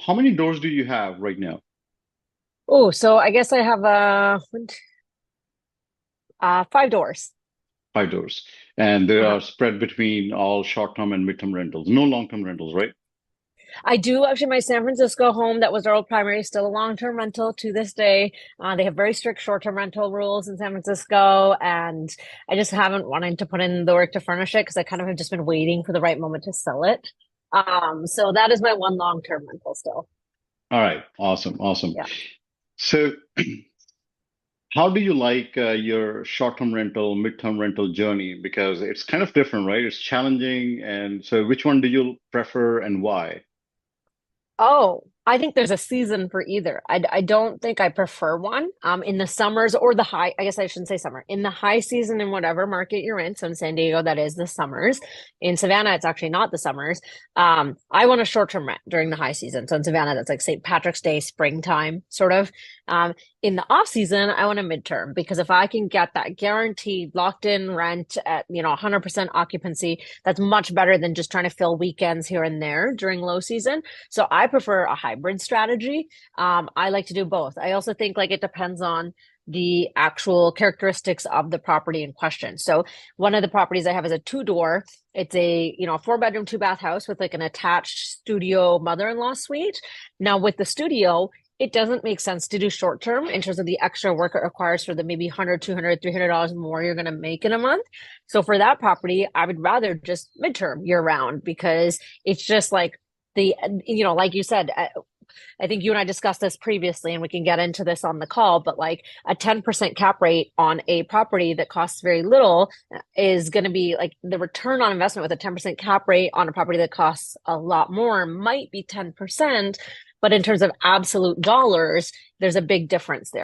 how many doors do you have right now? Oh, so I guess I have five doors. Five doors. And they Uh-huh. are spread between all short-term and midterm rentals. No long-term rentals, right? I do actually my San Francisco home that was our old primary, still a long-term rental to this day. They have very strict short-term rental rules in San Francisco, and I just haven't wanted to put in the work to furnish it because I kind of have just been waiting for the right moment to sell it. So that is my one long-term rental still. All right. Awesome. Awesome. Yeah. So how do you like your short-term rental, midterm rental journey? Because it's kind of different, right? It's challenging. And so which one do you prefer and why? Oh, I think there's a season for either. I don't think I prefer one. In the summers or the high, I guess I shouldn't say summer. In the high season in whatever market you're in. So in San Diego, that is the summers. In Savannah, it's actually not the summers. I want a short-term rent during the high season. So in Savannah, that's like St. Patrick's Day, springtime, sort of. Um, in the off season, I want a midterm because if I can get that guaranteed locked in rent at, 100% occupancy, that's much better than just trying to fill weekends here and there during low season. So I prefer a hybrid strategy. I like to do both. I also think like it depends on the actual characteristics of the property in question. So one of the properties I have is a two door. It's a, four bedroom, two bath house with like an attached studio mother-in-law suite. Now with the studio, it doesn't make sense to do short term in terms of the extra work it requires for the maybe 100, 200, $300 more you're going to make in a month. So for that property, I would rather just midterm year round because it's just like like you said, I think you and I discussed this previously, and we can get into this on the call, but like a 10% cap rate on a property that costs very little is going to be like the return on investment with a 10% cap rate on a property that costs a lot more might be 10%. But in terms of absolute dollars, there's a big difference there.